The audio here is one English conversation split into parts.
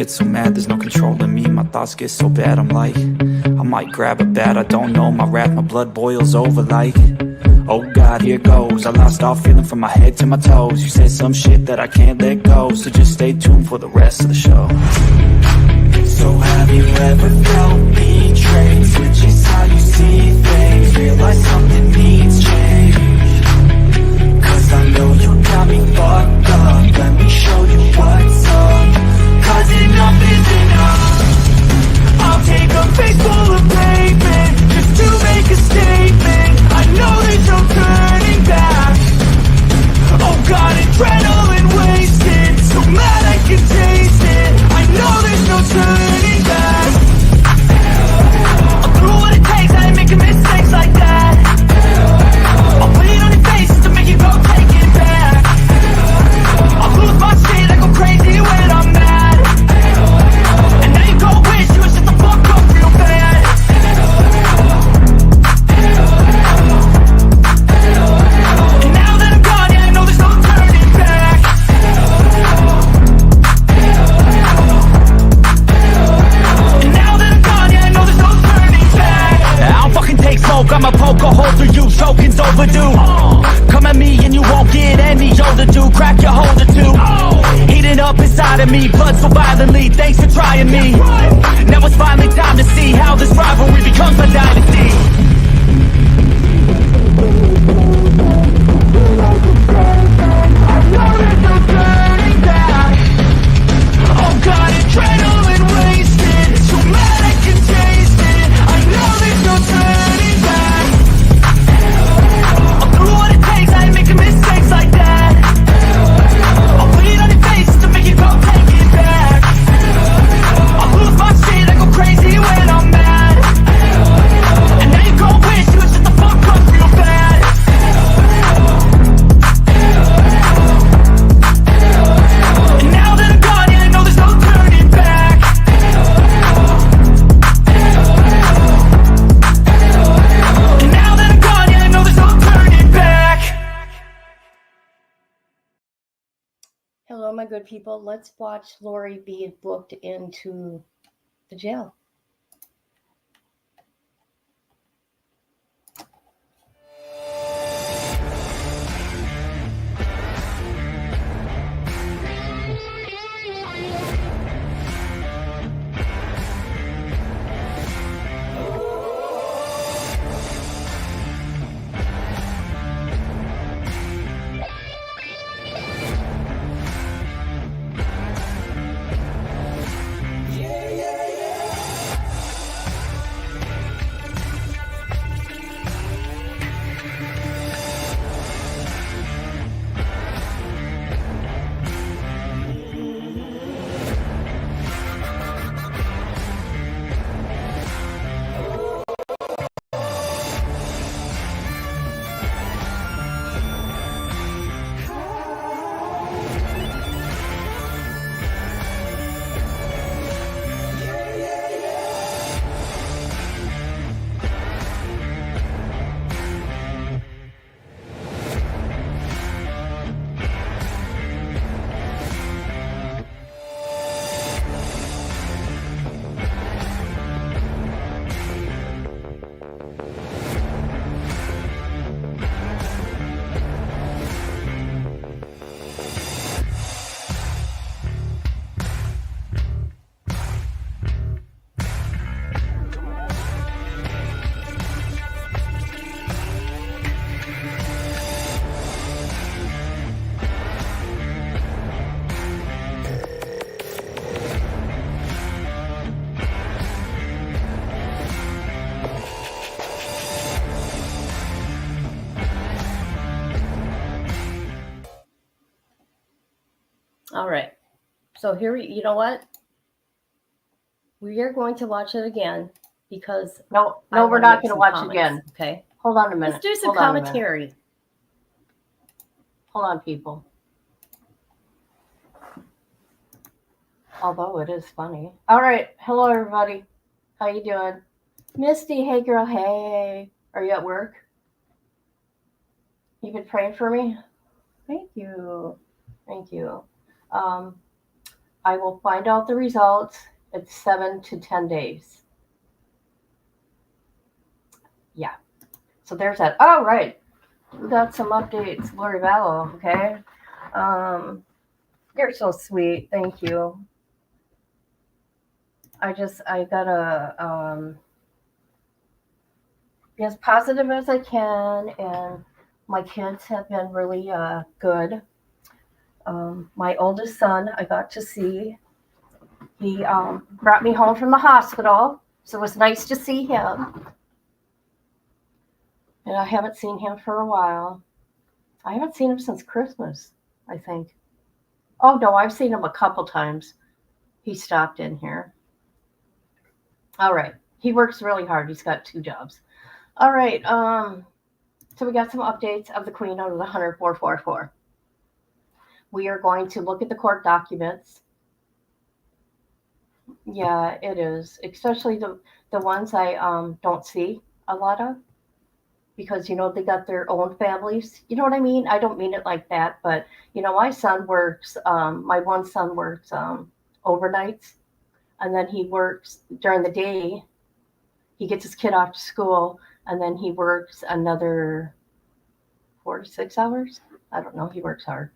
get so mad, there's no controlling me. My thoughts get so bad, I'm like, I might grab a bat, I don't know. My wrath, my blood boils over like, oh God, here goes. I lost all feeling from my head to my toes. You said some shit that I can't let go, so just stay tuned for the rest of the show. So have you ever felt betrayed? Switches how you see things, realize something needs change. Cause I know you got me fucked up, let me show you what's up. Cause enough is enough. I'll take a face full of pavement just to make a statement. I know there's no turning back. Oh God, adrenaline wasted, so mad I can taste it. I know there's no turning back. I'll do what it takes, I ain't making mistakes like that. I'll put it on your face to make you go take it back. I'll lose my shit, I go crazy when I'm mad. And now you go wish you would shut the fuck up real bad. And now that I'm gone, yeah, I know there's no turning back. And now that I'm gone, yeah, I know there's no turning back. I don't fucking take smoke, I'ma poke a hole through you, choking's overdue. Come at me and you won't get any older, dude. Crack your holder too. Heating up inside of me, blood so violently. Thanks for trying me. Now it's finally time to see how this rivalry becomes a dynasty. Oh God, adrenaline wasted, so mad I can taste it. I know there's no turning back. I'll do what it takes, I ain't making mistakes like that. I'll put it on your face to make you go take it back. I'll lose my shit, I go crazy when I'm mad. And now you go wish you would shut the fuck up real bad. And now that I'm gone, yeah, I know there's no turning back. And now that I'm gone, yeah, I know there's no turning back. Hello, my good people. Let's watch Lori be booked into the jail. All right. So here, you know what? We are going to watch it again because No, we're not going to watch it again. Okay. Hold on a minute. Let's do some commentary. Hold on, people. Although it is funny. All right. Hello, everybody. How you doing? Misty, hey, girl. Hey. Are you at work? You been praying for me? Thank you. Thank you. I will find out the results in 7 to 10 days. Yeah. So there's that. All right. We got some updates. Lori Vallow, okay? You're so sweet. Thank you. I gotta be as positive as I can, and my kids have been really good. My oldest son, I got to see. He brought me home from the hospital, so it was nice to see him. And I haven't seen him for a while. I haven't seen him since Christmas, I think. Oh no, I've seen him a couple times. He stopped in here. All right. He works really hard. He's got 2 jobs. All right. So we got some updates of the Queen under the 10444. We are going to look at the court documents. Yeah, it is. Especially the ones I don't see a lot of, because they got their own families. You know what I mean? I don't mean it like that, but my son works. My one son works overnights, and then he works during the day. He gets his kid off to school, and then he works another 4 to 6 hours. I don't know. He works hard.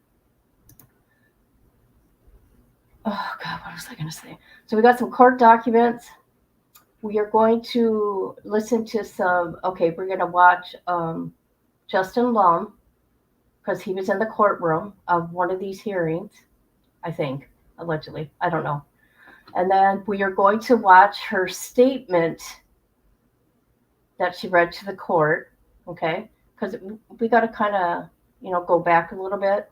Oh God, what was I going to say? So we got some court documents. We are going to listen to some. Okay, we're going to watch Justin Lum, because he was in the courtroom of one of these hearings, I think, allegedly. I don't know. And then we are going to watch her statement that she read to the court, okay? Because we got to kind of, go back a little bit.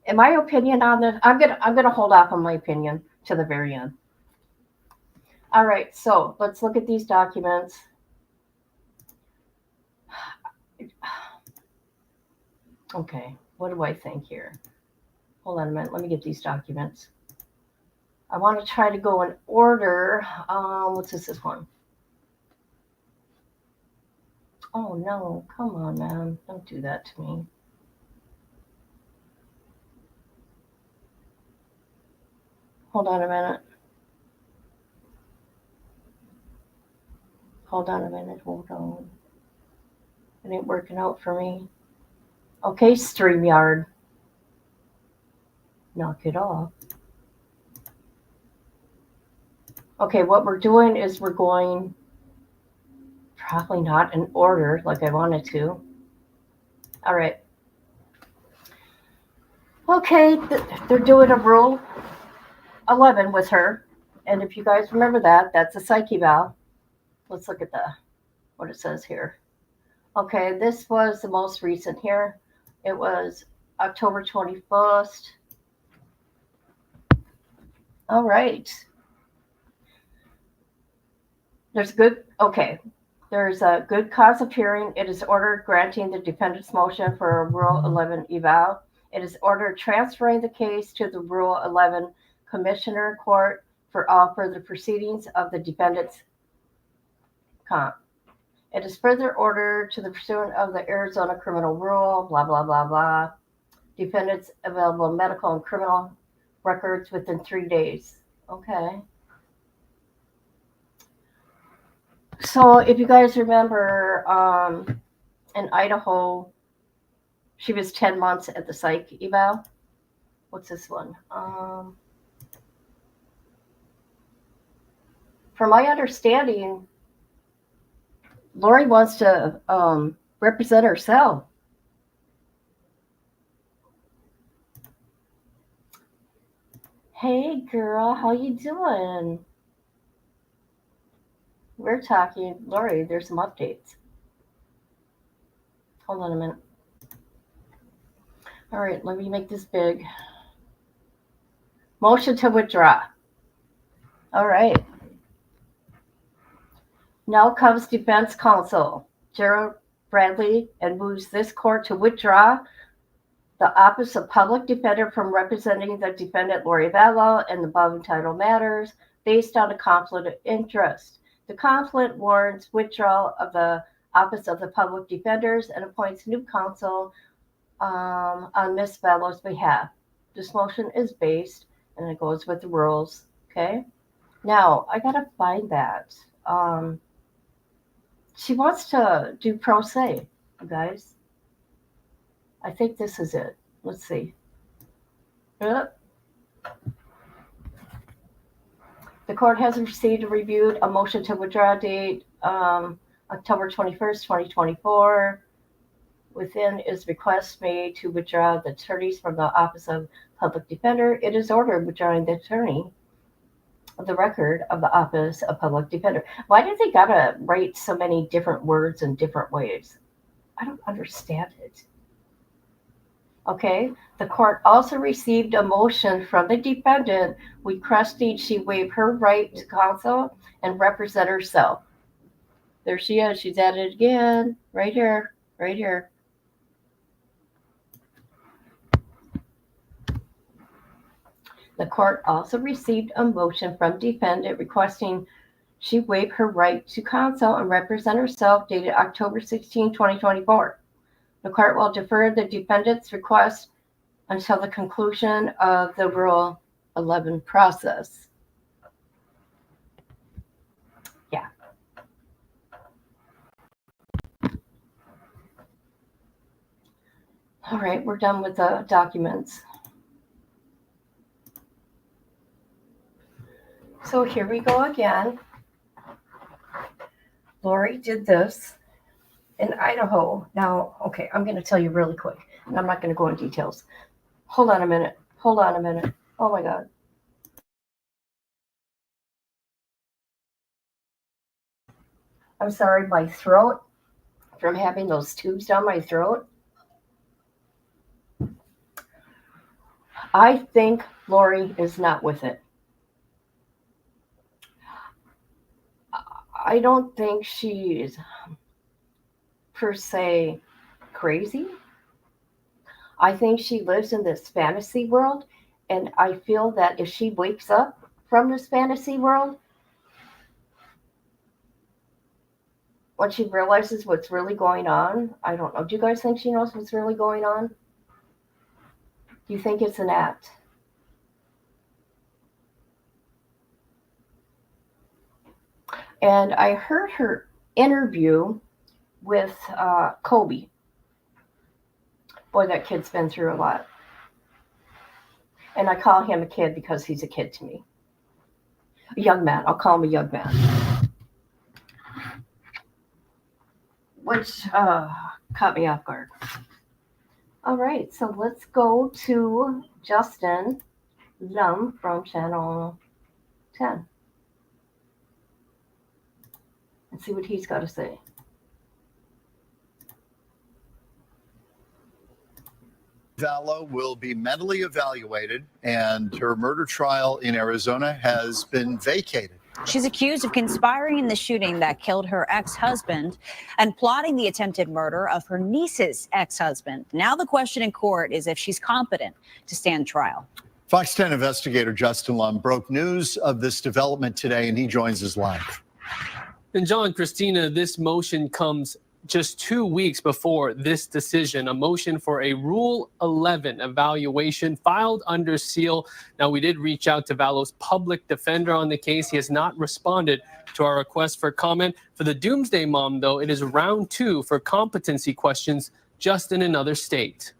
In my opinion on this, I'm gonna hold off on my opinion to the very end. All right, so let's look at these documents. Okay, what do I think here? Hold on a minute. Let me get these documents. I want to try to go in order. What's this one? Oh no, come on, man. Don't do that to me. Hold on a minute. Hold on. It ain't working out for me. Okay, StreamYard. Knock it off. Okay, what we're doing is we're going probably not in order like I wanted to. All right. Okay, they're doing a Rule 11 with her. And if you guys remember that's a psych eval. Let's look at what it says here. Okay, this was the most recent here. It was October 21st. All right. There's a good cause of hearing. It is ordered granting the defendant's motion for a Rule 11 eval. It is ordered transferring the case to the Rule 11 Commissioner Court for all further proceedings of the defendant's comp. It is further ordered to the pursuant of the Arizona criminal rule, blah, blah, blah, blah. Defendants available medical and criminal records within 3 days. Okay. So if you guys remember, in Idaho, she was 10 months at the psych eval. What's this one? From my understanding, Lori wants to represent herself. Hey girl, how you doing? We're talking, Lori, there's some updates. Hold on a minute. All right, let me make this big. Motion to withdraw. All right. Now comes defense counsel, Gerald Bradley, and moves this court to withdraw the Office of Public Defender from representing the defendant Lori Vallow in the above entitled matters based on a conflict of interest. The conflict warrants withdrawal of the Office of the Public Defenders and appoints new counsel on Ms. Vallow's behalf. This motion is based and it goes with the rules. Okay. Now I gotta find that. She wants to do pro se, you guys. I think this is it. Let's see. Yep. The court has received and reviewed a motion to withdraw date October 21st, 2024. Within is request made to withdraw the attorneys from the Office of Public Defender. It is ordered withdrawing the attorney of the record of the Office of Public Defender. Why do they gotta write so many different words in different ways? I don't understand it. Okay, the court also received a motion from the defendant requesting she waive her right to counsel and represent herself. There she is. She's at it again. Right here. Right here. The court also received a motion from defendant requesting she waive her right to counsel and represent herself dated October 16, 2024. The court will defer the defendant's request until the conclusion of the Rule 11 process. Yeah. All right, we're done with the documents. So here we go again. Lori did this in Idaho. Now, okay, I'm going to tell you really quick, and I'm not going to go in details. Hold on a minute. Hold on a minute. Oh my God. I'm sorry, my throat, from having those tubes down my throat. I think Lori is not with it. I don't think she's per se crazy. I think she lives in this fantasy world, and I feel that if she wakes up from this fantasy world, when she realizes what's really going on, I don't know. Do you guys think she knows what's really going on? Do you think it's an act? And I heard her interview with Kobe. Boy, that kid's been through a lot. And I call him a kid because he's a kid to me. A young man. I'll call him a young man. Which caught me off guard. All right, so let's go to Justin Lum from Channel 10 and see what he's got to say. Vallow will be mentally evaluated, and her murder trial in Arizona has been vacated. She's accused of conspiring in the shooting that killed her ex-husband and plotting the attempted murder of her niece's ex-husband. Now the question in court is if she's competent to stand trial. Fox 10 investigator Justin Lum broke news of this development today, and he joins us live. And John, Christina, this motion comes just 2 weeks before this decision, a motion for a Rule 11 evaluation filed under seal. Now, we did reach out to Vallow's public defender on the case. He has not responded to our request for comment. For the Doomsday Mom, though, it is round 2 for competency questions, just in another state.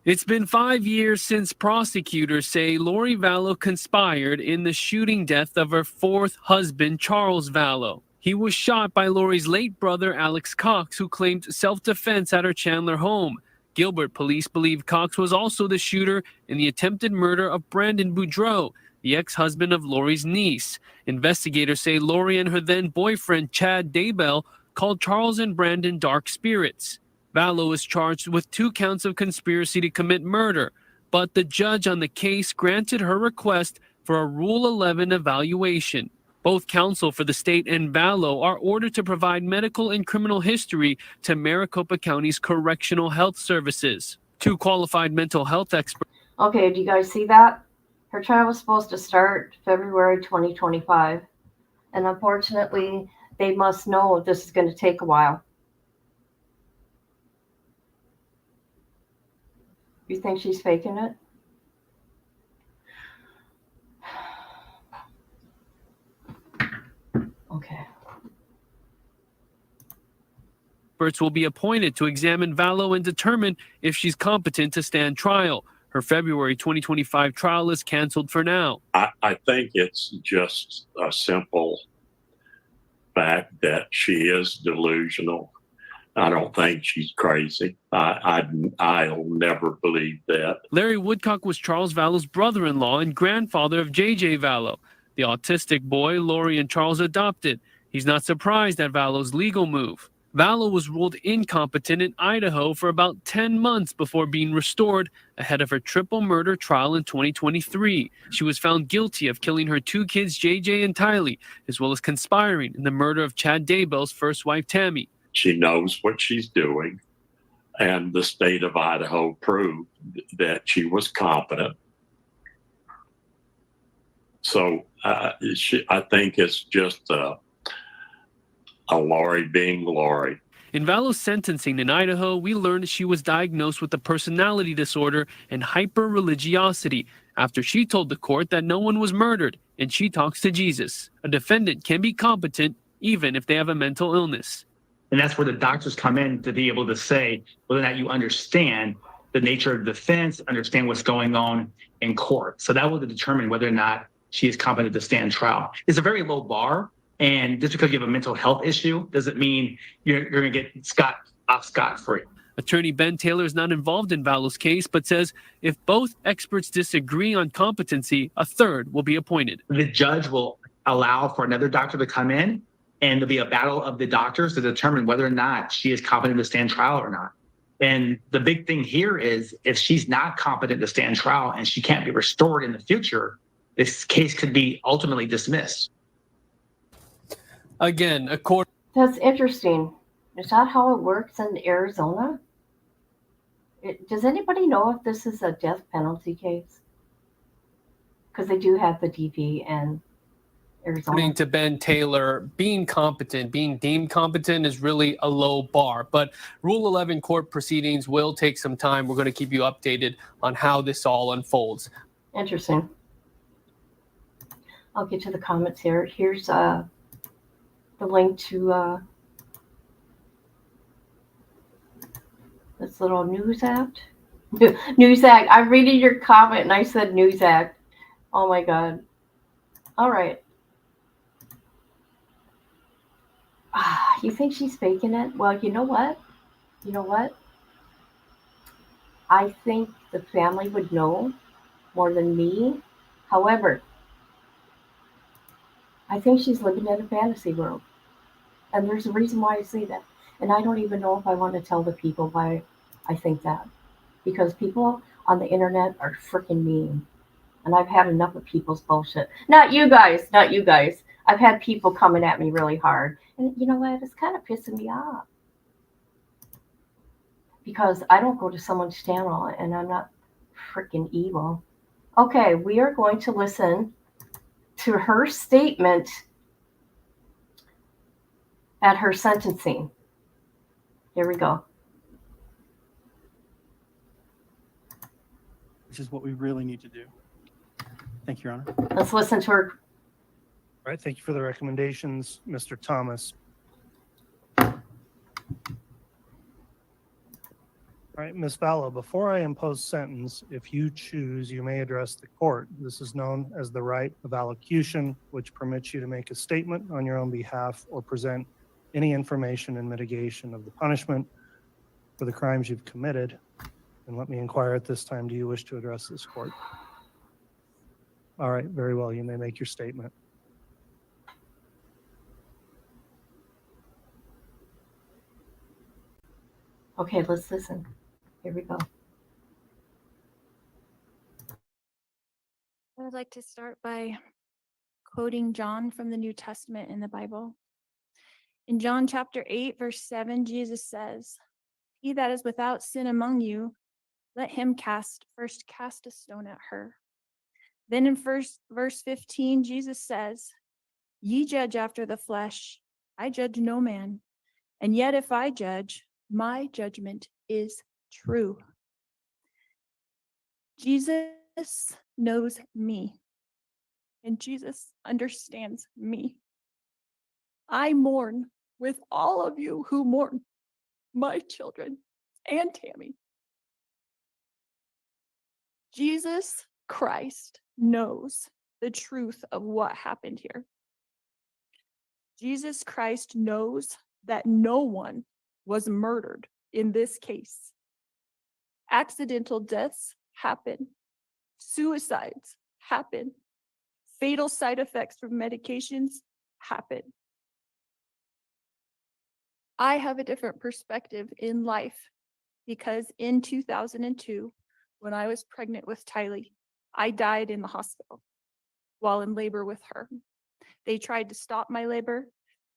It's been 5 years since prosecutors say Lori Vallow conspired in the shooting death of her fourth husband, Charles Vallow. He was shot by Lori's late brother, Alex Cox, who claimed self-defense at her Chandler home. Gilbert police believe Cox was also the shooter in the attempted murder of Brandon Boudreaux, the ex-husband of Lori's niece. Investigators say Lori and her then-boyfriend, Chad Daybell, called Charles and Brandon dark spirits. Vallow is charged with 2 counts of conspiracy to commit murder, but the judge on the case granted her request for a Rule 11 evaluation. Both counsel for the state and Vallow are ordered to provide medical and criminal history to Maricopa County's Correctional Health Services. 2 qualified mental health experts. Okay, do you guys see that? Her trial was supposed to start February 2025. And unfortunately, they must know this is going to take a while. You think she's faking it? experts will be appointed to examine Vallow and determine if she's competent to stand trial. Her February 2025 trial is canceled for now. I think it's just a simple fact that she is delusional. I don't think she's crazy. I'll never believe that. Larry Woodcock was Charles Vallow's brother-in-law and grandfather of J.J. Vallow, the autistic boy Lori and Charles adopted. He's not surprised at Vallow's legal move. Vallow was ruled incompetent in Idaho for about 10 months before being restored ahead of her triple murder trial in 2023. She was found guilty of killing her 2 kids, JJ and Tylee, as well as conspiring in the murder of Chad Daybell's first wife, Tammy. She knows what she's doing, and the state of Idaho proved that she was competent. So I think it's just a Lori being Lori. In Vallow's sentencing in Idaho, we learned she was diagnosed with a personality disorder and hyper-religiosity after she told the court that no one was murdered and she talks to Jesus. A defendant can be competent even if they have a mental illness. And that's where the doctors come in to be able to say whether or not you understand the nature of the defense, understand what's going on in court. So that will determine whether or not she is competent to stand trial. It's a very low bar. And just because you have a mental health issue doesn't mean you're going to get scot-free. Attorney Ben Taylor is not involved in Vallow's case, but says if both experts disagree on competency, a third will be appointed. The judge will allow for another doctor to come in, and there'll be a battle of the doctors to determine whether or not she is competent to stand trial or not. And the big thing here is if she's not competent to stand trial and she can't be restored in the future, this case could be ultimately dismissed. Again, according... That's interesting. Is that how it works in Arizona? Does anybody know if this is a death penalty case? Because they do have the DV and Arizona. According to Ben Taylor, being competent, being deemed competent is really a low bar. But Rule 11 court proceedings will take some time. We're going to keep you updated on how this all unfolds. Interesting. I'll get to the comments here. Here's the link to this little news act. News act. I'm reading your comment and I said news act. Oh my God. All right. You think she's faking it? Well, you know what? You know what? I think the family would know more than me. However, I think she's living in a fantasy world. And there's a reason why I say that. And I don't even know if I want to tell the people why I think that. Because people on the internet are freaking mean. And I've had enough of people's bullshit. Not you guys, not you guys. I've had people coming at me really hard. And you know what? It's kind of pissing me off. Because I don't go to someone's channel and I'm not freaking evil. Okay, we are going to listen to her statement at her sentencing. Here we go. Which is what we really need to do. Thank you, Your Honor. Let's listen to her. All right, thank you for the recommendations, Mr. Thomas. All right, Ms. Vallow, before I impose sentence, if you choose, you may address the court. This is known as the right of allocution, which permits you to make a statement on your own behalf or present any information in mitigation of the punishment for the crimes you've committed. And let me inquire at this time, do you wish to address this court? All right, very well, you may make your statement. Okay, let's listen. Here we go. I would like to start by quoting John from the New Testament in the Bible. In John chapter 8, verse 7, Jesus says, "He that is without sin among you, let him first cast a stone at her." Then in verse 15, Jesus says, "Ye judge after the flesh, I judge no man. And yet if I judge, my judgment is true." Jesus knows me, and Jesus understands me. I mourn with all of you who mourn. my children, and Tammy. Jesus Christ knows the truth of what happened here. Jesus Christ knows that no one was murdered in this case. Accidental deaths happen. Suicides happen. Fatal side effects from medications happen. I have a different perspective in life because in 2002, when I was pregnant with Tylee, I died in the hospital while in labor with her. They tried to stop my labor.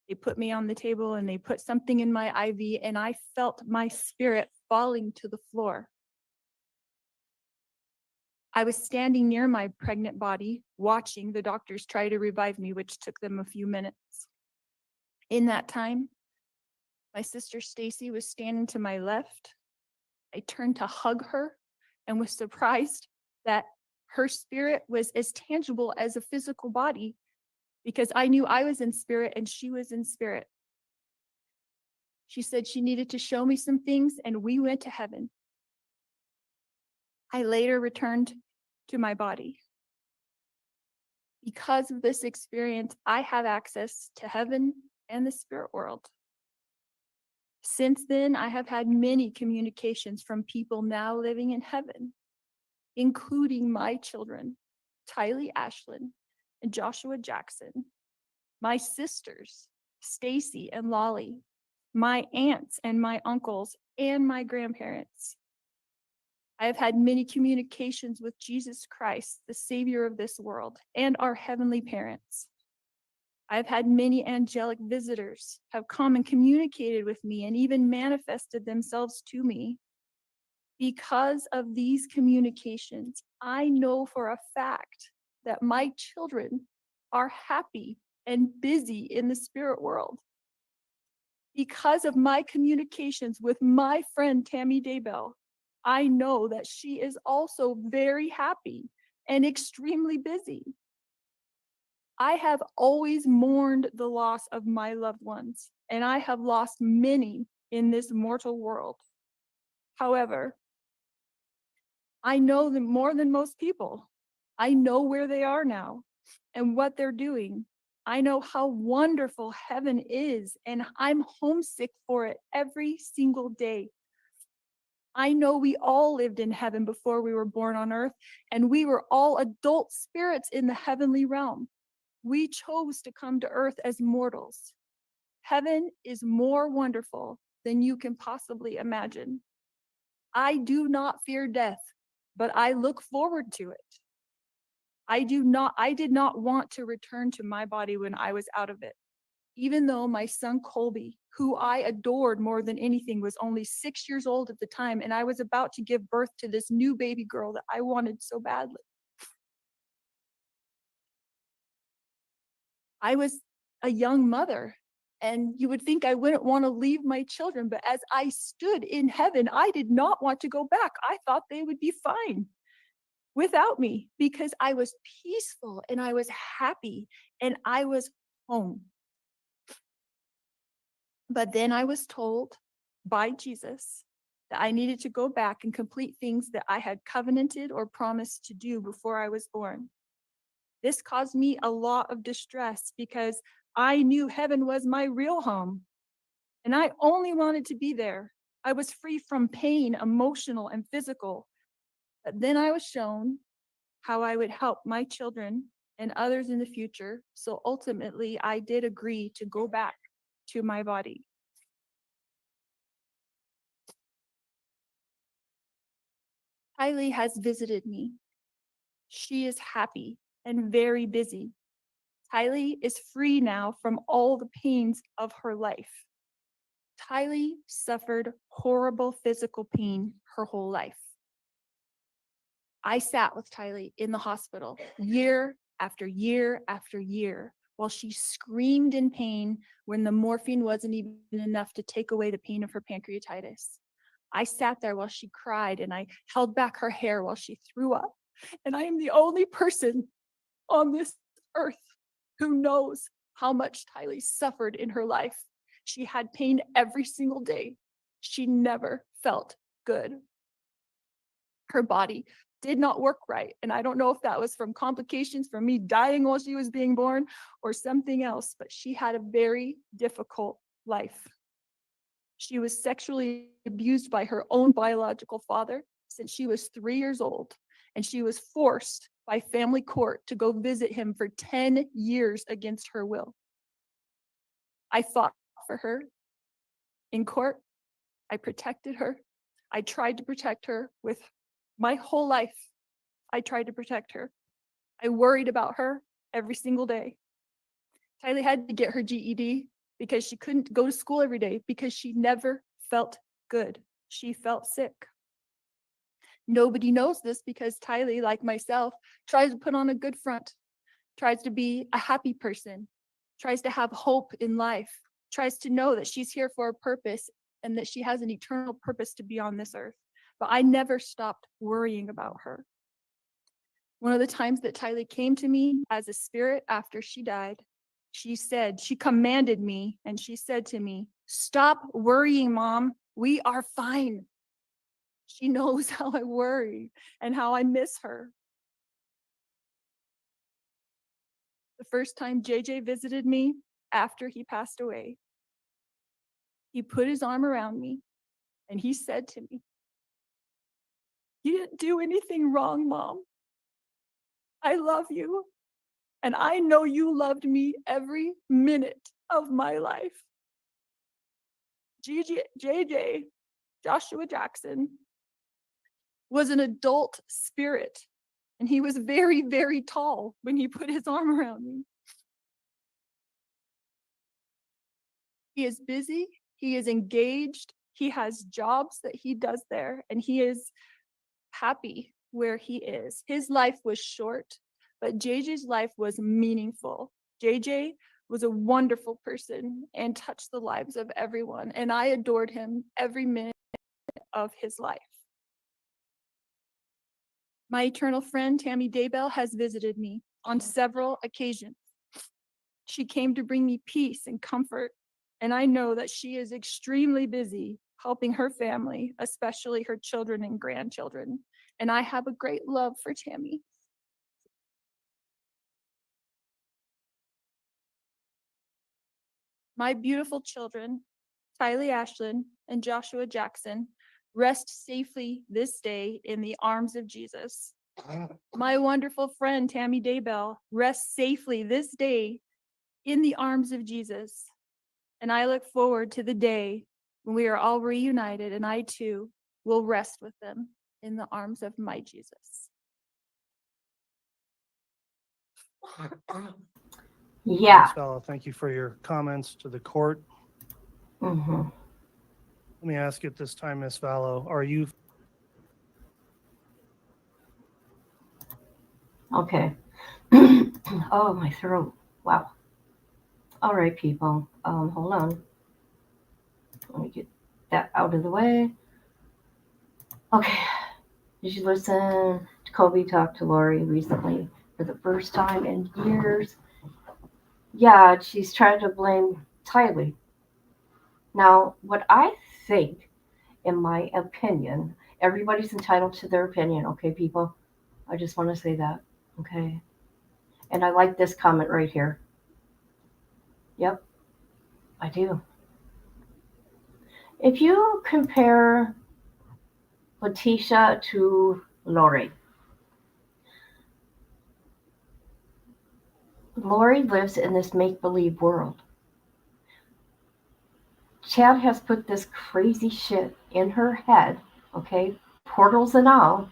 They put me on the table and they put something in my IV, and I felt my spirit falling to the floor. I was standing near my pregnant body, watching the doctors try to revive me, which took them a few minutes. In that time, my sister Stacy was standing to my left. I turned to hug her and was surprised that her spirit was as tangible as a physical body, because I knew I was in spirit and she was in spirit. She said she needed to show me some things, and we went to heaven. I later returned to my body. Because of this experience, I have access to heaven and the spirit world. Since then, I have had many communications from people now living in heaven, including my children, Tylee Ashlyn and Joshua Jackson, my sisters, Stacy and Lolly, my aunts and my uncles, and my grandparents. I have had many communications with Jesus Christ, the Savior of this world, and our heavenly parents. I've had many angelic visitors have come and communicated with me and even manifested themselves to me. Because of these communications, I know for a fact that my children are happy and busy in the spirit world. Because of my communications with my friend Tammy Daybell, I know that she is also very happy and extremely busy. I have always mourned the loss of my loved ones, and I have lost many in this mortal world. However, I know them more than most people. I know where they are now and what they're doing. I know how wonderful heaven is, and I'm homesick for it every single day. I know we all lived in heaven before we were born on earth, and we were all adult spirits in the heavenly realm. We chose to come to earth as mortals. Heaven is more wonderful than you can possibly imagine. I do not fear death, but I look forward to it. I did not want to return to my body when I was out of it. Even though my son Colby, who I adored more than anything, was only 6 years old at the time, and I was about to give birth to this new baby girl that I wanted so badly. I was a young mother, and you would think I wouldn't want to leave my children, but as I stood in heaven, I did not want to go back. I thought they would be fine without me because I was peaceful and I was happy and I was home. But then I was told by Jesus that I needed to go back and complete things that I had covenanted or promised to do before I was born. This caused me a lot of distress because I knew heaven was my real home, and I only wanted to be there. I was free from pain, emotional and physical. But then I was shown how I would help my children and others in the future. So ultimately, I did agree to go back to my body. Tylee has visited me. She is happy and very busy. Tylee is free now from all the pains of her life. Tylee suffered horrible physical pain her whole life. I sat with Tylee in the hospital year after year after year while she screamed in pain when the morphine wasn't even enough to take away the pain of her pancreatitis. I sat there while she cried and I held back her hair while she threw up. And I am the only person on this earth who knows how much Tylee suffered in her life. She had pain every single day. She never felt good. Her body did not work right. And I don't know if that was from complications from me dying while she was being born or something else, but she had a very difficult life. She was sexually abused by her own biological father since she was 3 years old, and she was forced by family court to go visit him for 10 years against her will. I fought for her in court. I protected her. I tried to protect her with my whole life. I tried to protect her. I worried about her every single day. Tylee had to get her GED because she couldn't go to school every day because she never felt good. She felt sick. Nobody knows this because Tylee, like myself, tries to put on a good front, tries to be a happy person, tries to have hope in life, tries to know that she's here for a purpose and that she has an eternal purpose to be on this earth. But I never stopped worrying about her. One of the times that Tylee came to me as a spirit after she died, she commanded me and she said to me, "Stop worrying, Mom. We are fine." She knows how I worry and how I miss her. The first time JJ visited me after he passed away, he put his arm around me and he said to me, "You didn't do anything wrong, Mom. I love you. And I know you loved me every minute of my life." JJ, Joshua Jackson, was an adult spirit. And he was very, very tall when he put his arm around me. He is busy. He is engaged. He has jobs that he does there. And he is happy where he is. His life was short, but JJ's life was meaningful. JJ was a wonderful person and touched the lives of everyone. And I adored him every minute of his life. My eternal friend, Tammy Daybell, has visited me on several occasions. She came to bring me peace and comfort. And I know that she is extremely busy helping her family, especially her children and grandchildren. And I have a great love for Tammy. My beautiful children, Tylee Ashlyn and Joshua Jackson, rest safely this day in the arms of Jesus. My wonderful friend, Tammy Daybell, rests safely this day in the arms of Jesus. And I look forward to the day when we are all reunited and I too will rest with them in the arms of my Jesus. Yeah. Ms. Vallow, thank you for your comments to the court. Mm-hmm. Let me ask you at this time, Ms. Vallow, are you Okay. Oh, my throat. Wow. All right, people. Hold on. Let me get that out of the way. Okay. Did you listen to Kobe talk to Lori recently for the first time in years? Yeah, she's trying to blame Tylee. Now, what I think, in my opinion, everybody's entitled to their opinion, okay, people? I just want to say that, okay? And I like this comment right here. Yep, I do. If you compare Letitia to Lori, Lori lives in this make-believe world. Chad has put this crazy shit in her head, okay, portals and all,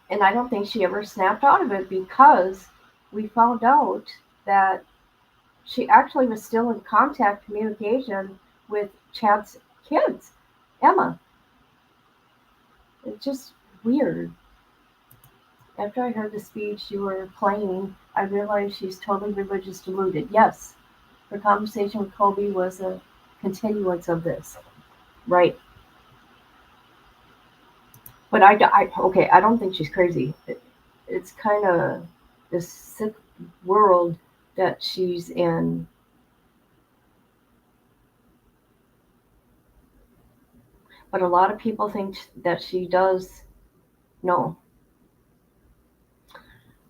and I don't think she ever snapped out of it because we found out that she actually was still in contact, communication with Chad's kids, Emma. It's just weird. After I heard the speech you were playing, I realized she's totally religious deluded. Yes, her conversation with Kobe was a continuance of this. Right. But I don't think she's crazy. It's kind of this sick world that she's in. but a lot of people think that she does know.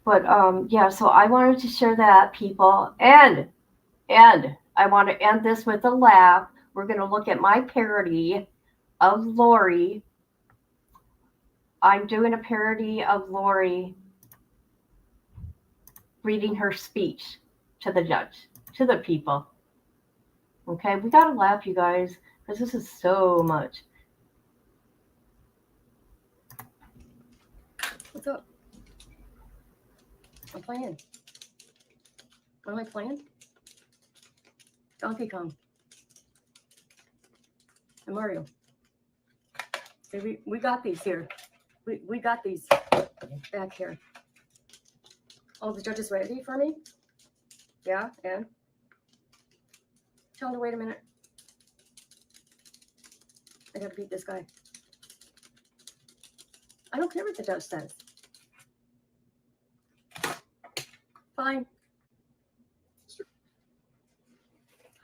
But yeah, so I wanted to share that, people. And I want to end this with a laugh. We're going to look at my parody of Lori. I'm doing a parody of Lori reading her speech to the judge, to the people. Okay, we got to laugh, you guys, because this is so much. What's up? I'm playing. What am I playing? Donkey Kong. And Mario. See, we got these here. We got these back here. Oh, the judge is ready for me? Yeah, and? Tell him to wait a minute. I gotta beat this guy. I don't care what the judge says. Fine.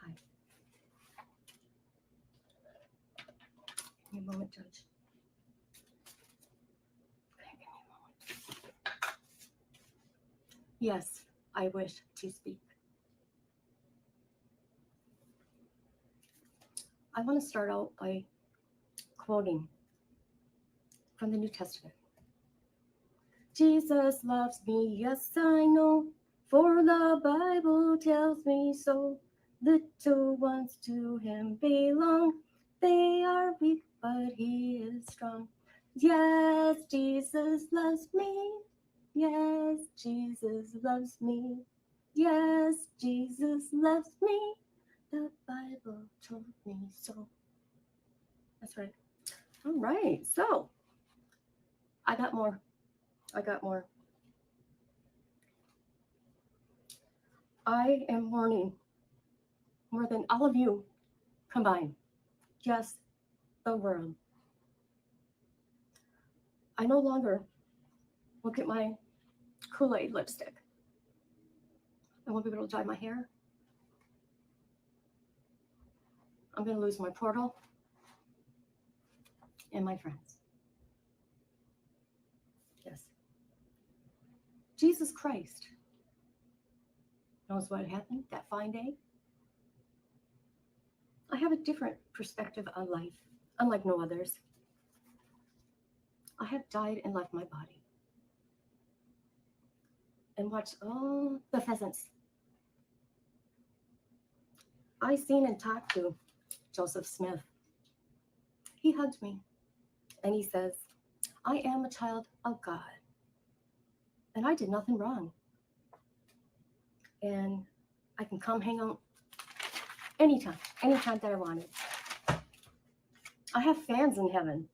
Hi. Give me a moment, Judge. Give me a moment. Yes, I wish to speak. I want to start out by quoting from the New Testament. Jesus loves me, yes, I know, for the Bible tells me so. Little ones to him belong. They are weak, but he is strong. Yes, Jesus loves me. Yes, Jesus loves me. Yes, Jesus loves me. The Bible told me so. That's right. All right. So I got more. I am mourning more than all of you combined. Yes, the world. I no longer look at my Kool-Aid lipstick. I won't be able to dye my hair. I'm going to lose my portal and my friends. Yes. Jesus Christ knows what happened that fine day. I have a different perspective on life, unlike no others. I have died and left my body and watched all the pheasants. I seen and talked to Joseph Smith. He hugged me and he says, I am a child of God and I did nothing wrong. And I can come hang out anytime that I wanted. I have fans in heaven.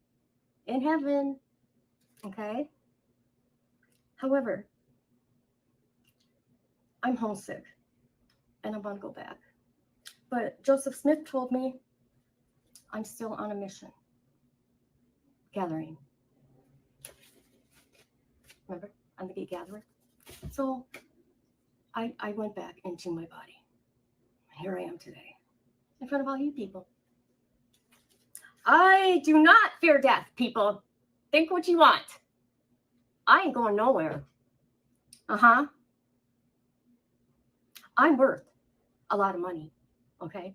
Okay? However, I'm homesick and I want to go back. But Joseph Smith told me I'm still on a mission. Gathering. Remember? I'm the gay gatherer. So I went back into my body. Here I am today, in front of all you people. I do not fear death, people. Think what you want. I ain't going nowhere. I'm worth a lot of money, okay?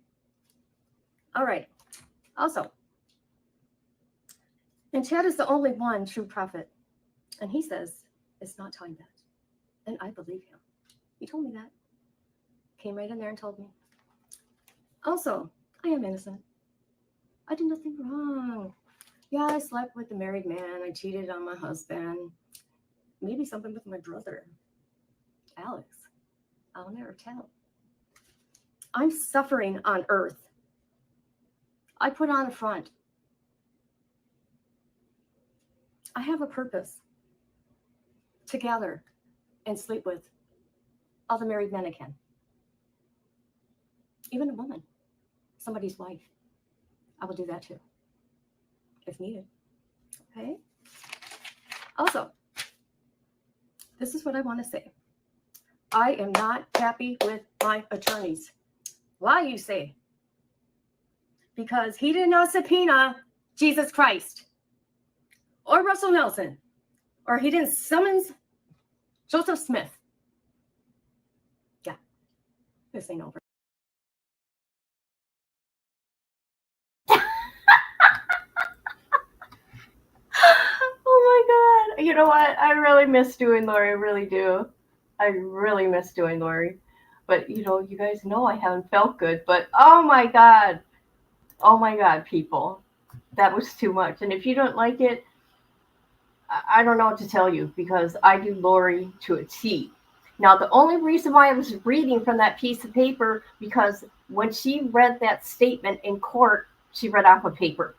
All right. Also, and Chad is the only one true prophet. And he says it's not time yet. And I believe him. He told me that. Came right in there and told me. Also, I am innocent. I did nothing wrong. Yeah, I slept with the married man. I cheated on my husband. Maybe something with my brother, Alex. I'll never tell. I'm suffering on earth. I put on a front. I have a purpose to gather and sleep with all the married men I can. Even a woman, somebody's wife. I will do that too, if needed. Okay? Also, this is what I want to say. I am not happy with my attorneys. Why, you say? Because he did not subpoena Jesus Christ or Russell Nelson, or he didn't summons Joseph Smith. Yeah, this ain't over. Oh my God. You know what? I really miss doing Lori. I really do. I really miss doing Lori. But, you know, you guys know I haven't felt good. But, oh my God. Oh my God, people. That was too much. And if you don't like it, I don't know what to tell you, because I do Lori to a T. Now, the only reason why I was reading from that piece of paper, because when she read that statement in court, she read off a paper.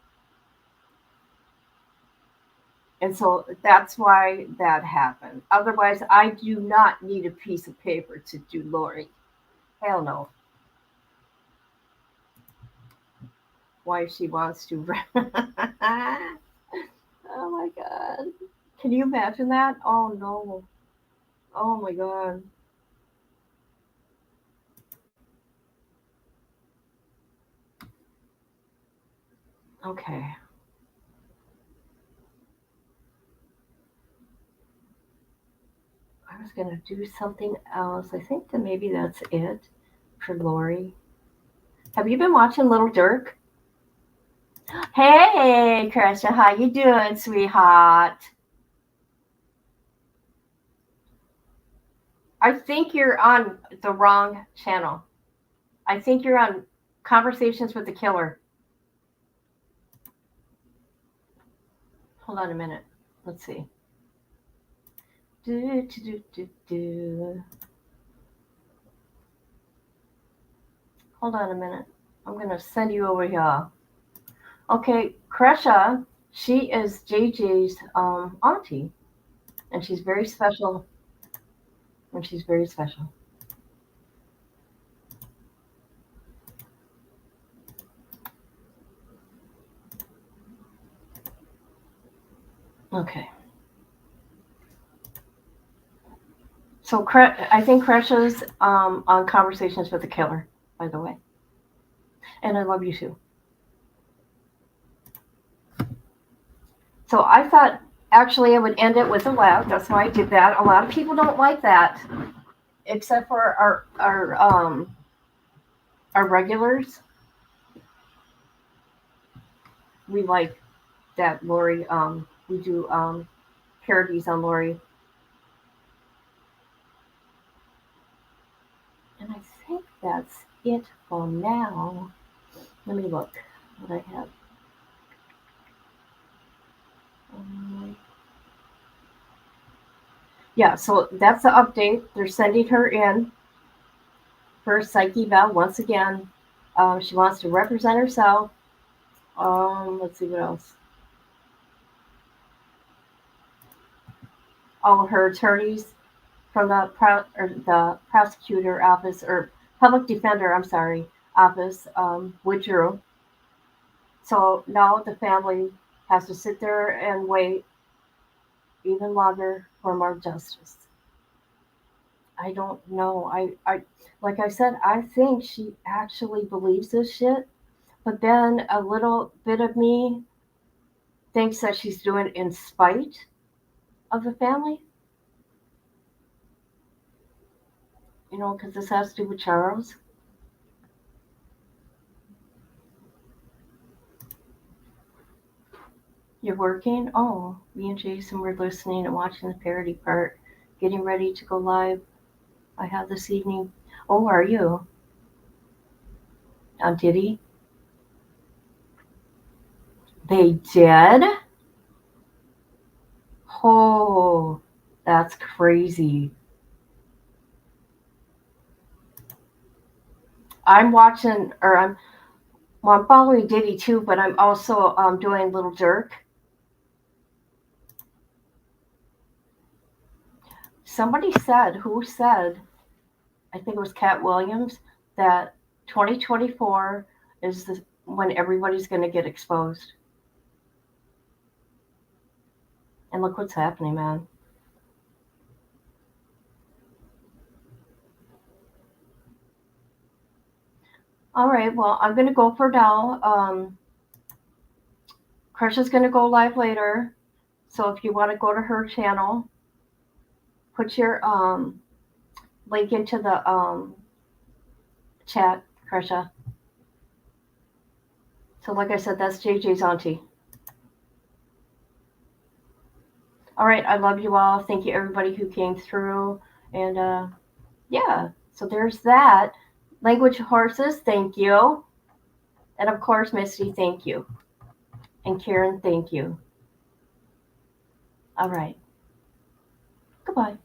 And so that's why that happened. Otherwise, I do not need a piece of paper to do Lori. Hell no. Why she wants to. Oh my God. Can you imagine that? Oh no. Oh my God. Okay. I was going to do something else. I think that maybe that's it for Lori. Have you been watching Little Dirk? Hey, Krisha, how you doing, sweetheart? I think you're on the wrong channel. I think you're on Conversations with the Killer. Hold on a minute. Let's see. Hold on a minute. I'm going to send you over here. Okay, Kresha, she is JJ's auntie. And she's very special. And she's very special. Okay. So I think Kresha's on Conversations with the Killer, by the way. And I love you too. So I thought actually I would end it with a laugh. That's why I did that. A lot of people don't like that, except for our regulars. We like that Lori. We do parodies on Lori. And I think that's it for now. Let me look what I have. Yeah, so that's the update. They're sending her in for a psyche eval once again. She wants to represent herself. Let's see what else. All her attorneys from the prosecutor office, or public defender, I'm sorry, office, withdrew. So now the family has to sit there and wait even longer for more justice. I don't know. I like I said, I think she actually believes this shit, but then a little bit of me thinks that she's doing it in spite of the family. You know, because this has to do with Charles. You're working? Oh, me and Jason were listening and watching the parody part, getting ready to go live. I have this evening. Oh, are you? Did he? They did? Oh, that's crazy. I'm watching, or I'm following Diddy too, but I'm also doing Little Jerk. Somebody said, who said, I think it was Cat Williams, that 2024 is when everybody's going to get exposed. And look what's happening, man. All right, well, I'm going to go for now. Krisha's going to go live later. So if you want to go to her channel, put your link into the chat, Krisha. So like I said, that's JJ's auntie. All right, I love you all. Thank you everybody who came through. And yeah, so there's that. Language Horses, thank you. And of course, Misty, thank you. And Karen, thank you. All right. Goodbye.